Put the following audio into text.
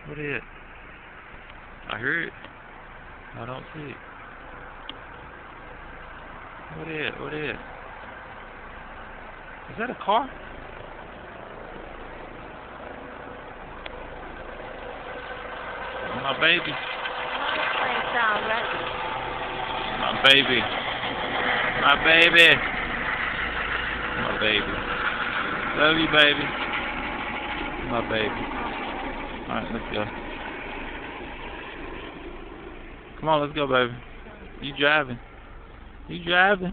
What is it? I hear it. I don't see it. What is it? What is it? Is that a car? My baby. My baby. My baby. My baby. Love you, baby. My baby. Alright, let's go. Come on, let's go, baby. You driving. You driving.